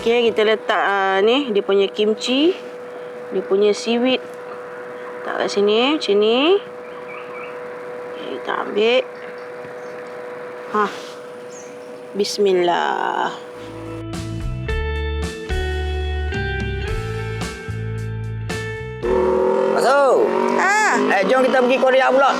Okey, kita letak ni dia punya kimchi, dia punya seaweed. Letak kat sini macam ni. Okay, kita ambil. Bismillah. Masuk. Jom kita pergi Korea pula.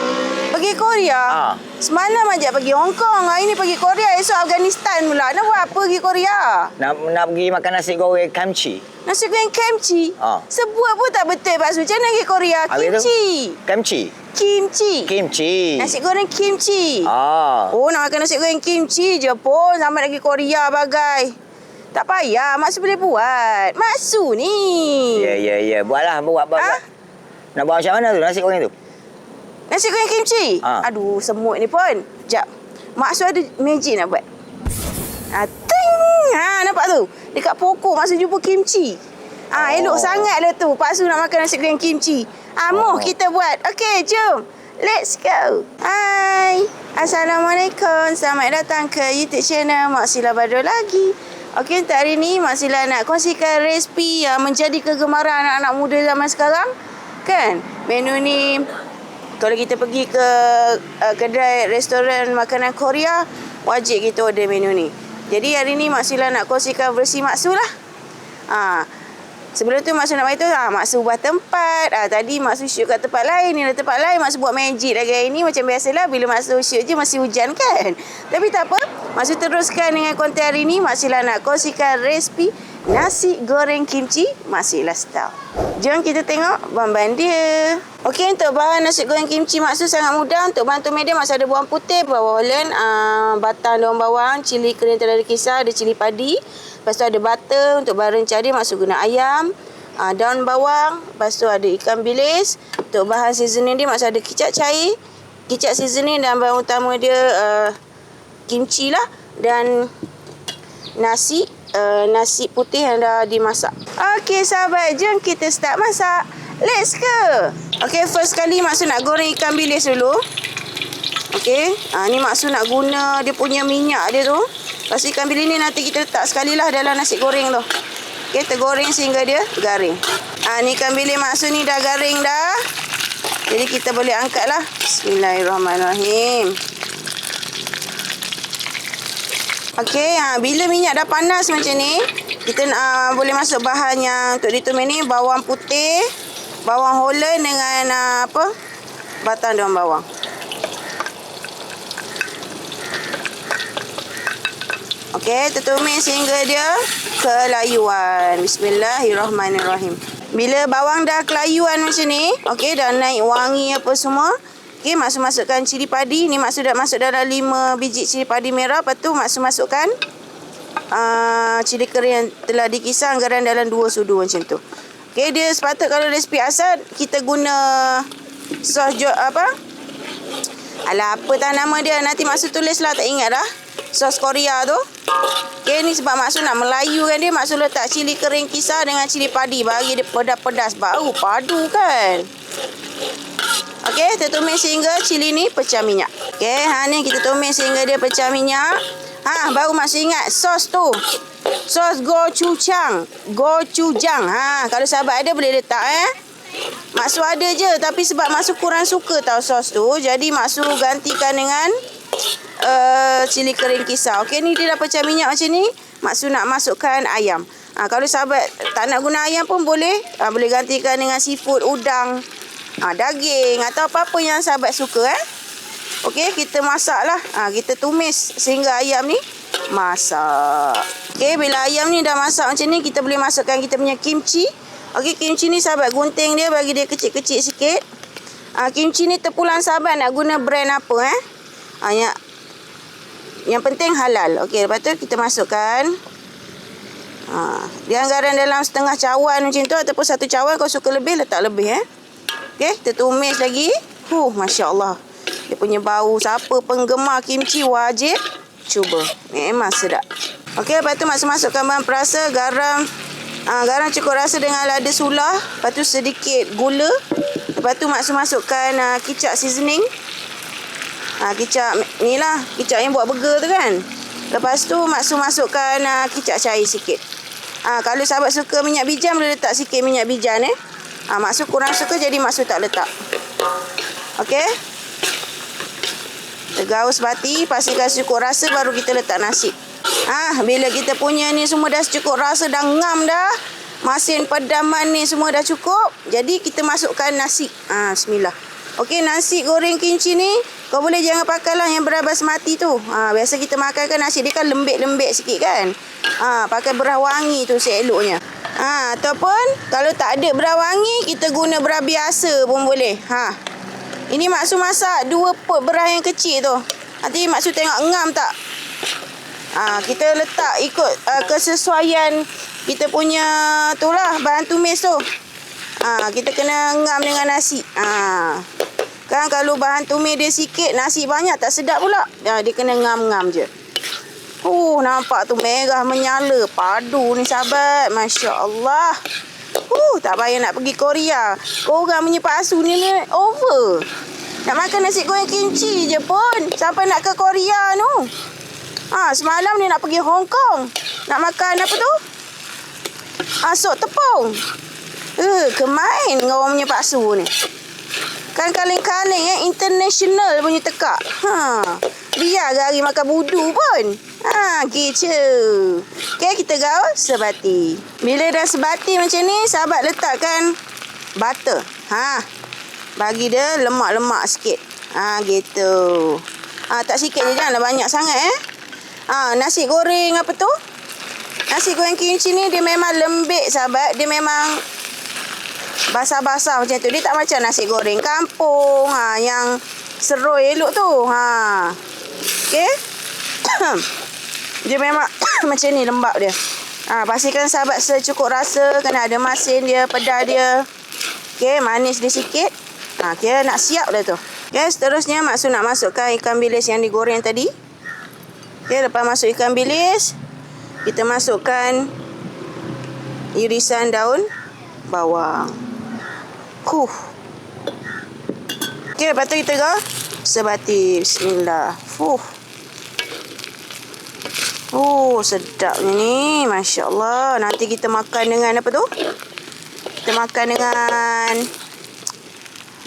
Pergi Korea? Semalam aja pergi Hong Kong. Hari ni pergi Korea. Esok Afghanistan pula. Nak buat apa pergi Korea? Nak pergi makan nasi goreng kimchi. Nasi goreng kimchi? Sebut pun tak betul Pak Su. Macam mana pergi Korea? Kimchi. Kimchi. Nasi goreng kimchi. Oh, nak makan nasi goreng kimchi je pun. Sama nak pergi Korea bagai. Tak payah. Mak Su boleh buat. Mak Su ni. Ya. Buatlah. Buat. Nak buat macam mana tu nasi goreng tu? Nasi goreng kimchi? Aduh, semut ni pun. Sekejap. Mak Su ada magic nak buat. Ting! Nampak tu? Dekat pokok Mak Su jumpa kimchi. Elok sangat lah tu. Pak Su nak makan nasi goreng kimchi. Moh kita buat. Okey, jom. Let's go. Hai. Assalamualaikum. Selamat datang ke YouTube channel Mak Sila Badrul lagi. Okey, untuk hari ni Mak Sila nak kongsikan resipi yang menjadi kegemaran anak-anak muda zaman sekarang. Kan? Menu ni kalau kita pergi ke kedai restoran makanan Korea, wajib kita order menu ni. Jadi hari ni Mak Sila nak kongsikan versi Mak Su lah. Sebelum tu Mak Su nak beritahu, Mak Su ubah tempat. Tadi Mak Su shoot kat tempat lain, ni tempat lain. Mak Su buat magic lagi hari ni. Macam biasalah bila Mak Su shoot je masih hujan kan. Tapi tak apa, Mak Su teruskan dengan konten hari ni. Mak Sila nak kongsikan resipi nasi goreng kimchi Mak Sila style. Jom kita tengok bahan-bahan dia. Okey, untuk bahan nasi goreng kimchi Mak Su sangat mudah. Untuk bahan tomat dia Mak Su ada bawang putih, bawang holland, batang daun bawang, cili kering telur kisar, ada cili padi. Lepas tu ada butter. Untuk bahan rencah dia Mak Su guna ayam, daun bawang. Lepas tu ada ikan bilis. Untuk bahan seasoning dia Mak Su ada kicap cair, kicap seasoning, dan bahan utama dia kimchi lah. Dan nasi putih yang dah dimasak. Okey sahabat, jom kita start masak. Let's go. Okey, first kali Mak Su nak goreng ikan bilis dulu. Okey, ni Mak Su nak guna dia punya minyak dia tu. Lepas ikan bilis ni nanti kita letak sekali lah dalam nasi goreng tu. Okey, kita goreng sehingga dia garing. Ni ikan bilis Mak Su ni dah garing dah. Jadi kita boleh angkat lah. Bismillahirrahmanirrahim. Okey, bila minyak dah panas macam ni, kita boleh masuk bahan yang untuk ditumis ni. Bawang putih, bawang holland dengan batang daun bawang. Okey, tumis sehingga dia kelayuan. Bismillahirrahmanirrahim. Bila bawang dah kelayuan macam ni, okey, dah naik wangi apa semua. Okey, Mak Su masukkan cili padi. Ni Mak Su dah masuk dalam 5 biji cili padi merah. Lepas tu Mak Su masukkan cili kering yang telah dikisar garam dalam 2 sudu macam tu. Okey, dia sepatut kalau resipi asal kita guna sos apa nama dia. Nanti Mak Su tulis lah, tak ingat dah. Sos Korea tu. Okey, ni sebab Mak Su nak melayukan dia, Mak Su letak cili kering kisar dengan cili padi. Bagi dia pedas-pedas, baru padu kan. Okey, kita tumis sehingga cili ni pecah minyak. Okey, ni kita tumis sehingga dia pecah minyak. Baru Mak Su ingat sos tu. Sos gochujang. Kalau sahabat ada boleh letak Mak Su ada je, tapi sebab Mak Su kurang suka tahu sos tu, jadi Mak Su gantikan dengan cili kering kisar. Okey, ni dia dah pecah minyak macam ni. Mak Su nak masukkan ayam. Kalau sahabat tak nak guna ayam pun boleh. Boleh gantikan dengan seafood, udang, daging atau apa-apa yang sahabat suka. Okey, kita masak lah. Kita tumis sehingga ayam ni masak. Okey, bila ayam ni dah masak macam ni, kita boleh masukkan kita punya kimchi. Okey, kimchi ni sahabat gunting dia, bagi dia kecil-kecil sikit. Kimchi ni terpulang sahabat nak guna brand apa. Yang penting halal. Okey, lepas tu kita masukkan. Dia anggaran dalam setengah cawan macam tu, ataupun 1 cawan. Kalau suka lebih, letak lebih. Okey, kita tumis lagi. Masya Allah. Dia punya bau, siapa penggemar kimchi wajib cuba. Memang sedap. Okey, lepas tu Mak Su masukkan bahan perasa, garam. Garam cukup rasa dengan lada sulah. Lepas tu sedikit gula. Lepas tu Mak Su masukkan kicap seasoning. Kicap ni lah, kicap yang buat burger tu kan. Lepas tu Mak Su masukkan kicap cair sikit. Kalau sahabat suka minyak bijan, boleh letak sikit minyak bijan Maksud kurang suka, jadi maksud tak letak. Okey. Kita gaus bati, pastikan cukup rasa, baru kita letak nasi. Bila kita punya ni semua dah cukup rasa, dah ngam dah. Masin, pedaman ni semua dah cukup. Jadi kita masukkan nasi. Bismillah. Okey, nasi goreng kimchi ni kau boleh jangan pakailah yang beras basmati tu. Biasa kita makan kan nasi dia kan lembek-lembek sikit kan. Pakai beras wangi tu seeloknya. Ataupun kalau tak ada beras wangi, kita guna beras biasa pun boleh. Ini maksud masak 2 pot beras yang kecil tu. Nanti maksud tengok ngam tak. Kita letak ikut kesesuaian kita punya tu lah, bahan tumis tu. Kita kena ngam dengan nasi. Kan kalau bahan tumis dia sikit, nasi banyak, tak sedap pula. Dia kena ngam-ngam je. Nampak tu merah menyala. Padu ni sahabat. Masya Allah. Tak payah nak pergi Korea. Korang punya paksu ni over. Nak makan nasi goreng kimchi je pun, sampai nak ke Korea tu. Semalam ni nak pergi Hong Kong. Nak makan apa tu? Sop tepung. Kemain dengan orang punya paksu ni. Kan kaleng-kaleng international punya tekak. Biar hari makan budu pun. Gitu. Okey, kita gaul sebati. Bila dah sebati macam ni, sahabat letakkan butter. Bagi dia lemak-lemak sikit. Gitu. Tak sikit je, janganlah banyak sangat nasi goreng apa tu? Nasi goreng kimchi ni dia memang lembek sahabat. Dia memang basah-basah macam tu. Dia tak macam nasi goreng kampung yang seroi elok tu. Okey. Dia memang macam ni lembab dia. Pastikan sahabat secukup rasa, kena ada masin dia, pedas dia. Okey, manis dia sikit. Kira nak siap dah tu. Okey, seterusnya maksud nak masukkan ikan bilis yang digoreng tadi. Okey, lepas masuk ikan bilis, kita masukkan irisan daun bawang. Okey, lepas tu kita sebati. Bismillah. Sedapnya ni. Masya Allah. Nanti kita makan dengan apa tu? Kita makan dengan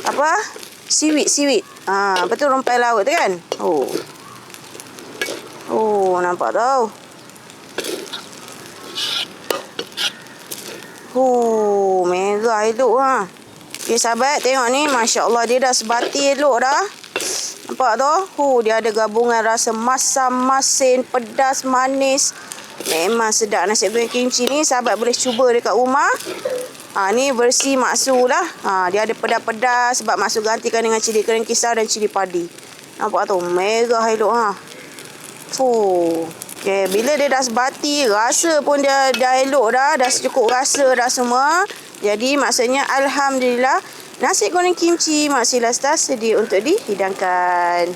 apa? Seaweed. Betul, rumpai laut tu kan? Nampak tau. Merah elok Okey sahabat, tengok ni. Masya Allah, dia dah sebati elok dah. Nampak tu? Dia ada gabungan rasa masam, masin, pedas, manis. Memang sedap nasi goreng kimchi ni. Sahabat boleh cuba dekat rumah. Ni versi maksu lah. Dia ada pedas-pedas sebab maksu gantikan dengan cili kering kisar dan cili padi. Nampak tu? Merah elok Okay, bila dia dah sebati, rasa pun dia dah elok dah. Dah cukup rasa dah semua. Jadi maksudnya alhamdulillah, nasi goreng kimchi Mak Silasta sedia untuk dihidangkan.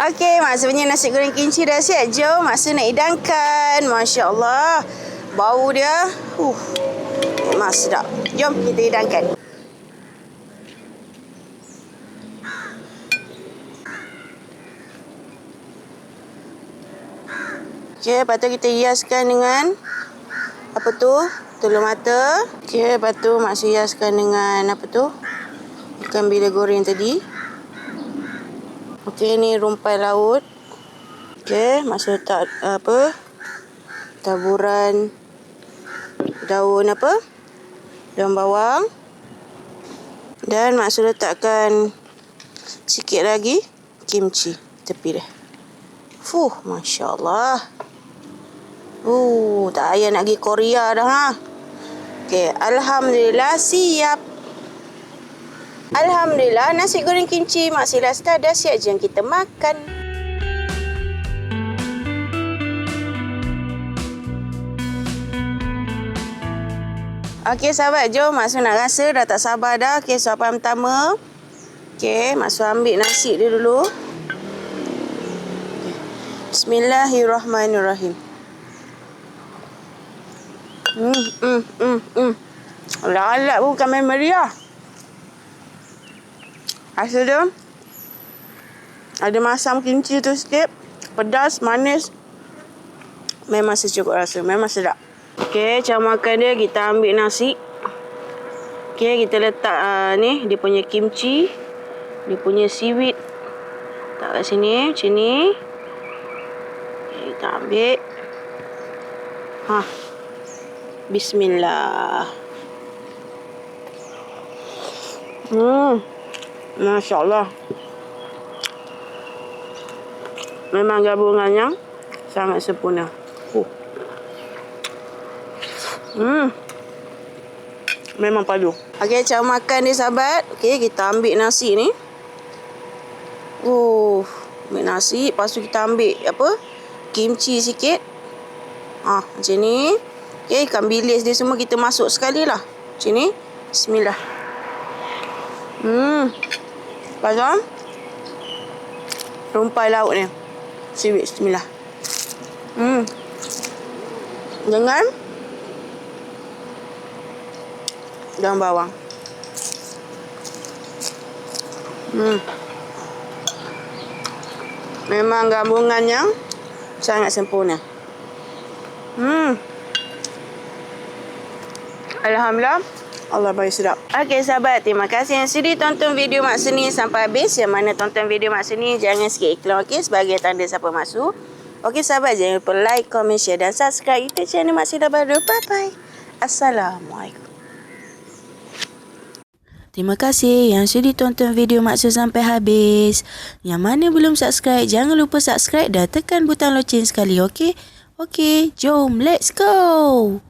Okey, maksudnya nasi goreng kimchi dah siap. Jom maksud nak hidangkan. Masya Allah, bau dia memang sedap. Jom kita hidangkan. Okey, lepas tu kita hiaskan dengan apa tu? Telur mata. Okey, lepas tu maksud hiaskan dengan apa tu? Ikan bilis goreng tadi. Okey, ni rumpai laut. Okey, maksud letak apa? Taburan daun apa? Daun bawang. Dan maksud letakkan sikit lagi kimchi tepi dia. Masya Allah. Tak payah nak pergi Korea dah Okey, alhamdulillah siap. Alhamdulillah, nasi goreng kimchi Mak Silasta dah siap. Jom kita makan. Okey sahabat, jom Maksud nak rasa. Dah tak sabar dah. Okey, suapan pertama. Okey, Maksud ambil nasi dia dulu. Bismillahirrahmanirrahim. Alat bukan main meriah. Rasa dia ada masam kimchi tu sikit. Pedas, manis. memang secukup rasa. Memang sedap. Okey, cara makan dia, kita ambil nasi. Okey, kita letak ni, dia punya kimchi. Dia punya seaweed. Letak kat sini, macam ni. Okay, kita ambil. Bismillah. Masya Allah. Memang gabungan yang sangat sempurna. Memang padu. Okey, cara makan dia sahabat. Okey, kita ambil nasi ni. Ambil nasi. Lepas tu kita ambil kimchi sikit. Macam ni. Okey, ikan bilis dia semua kita masuk sekali lah. Macam ni. Bismillah. Lepas tu rumpai laut ni. Seaweed. Bismillah. Dengan daun bawang. Memang gabungan yang sangat sempurna. Alhamdulillah. Allah bagi sedap. Okey sahabat, terima kasih yang sudi tonton video Mak Seni sampai habis. Yang mana tonton video Mak Seni, jangan skip iklan, okey, sebagai tanda siapa masuk. Okey sahabat, jangan lupa like, comment, share dan subscribe YouTube channel Mak Seni baru. Bye-bye. Assalamualaikum. Terima kasih yang sudi tonton video Mak Seni sampai habis. Yang mana belum subscribe, jangan lupa subscribe dan tekan butang loceng sekali, okey? Okey, jom, let's go!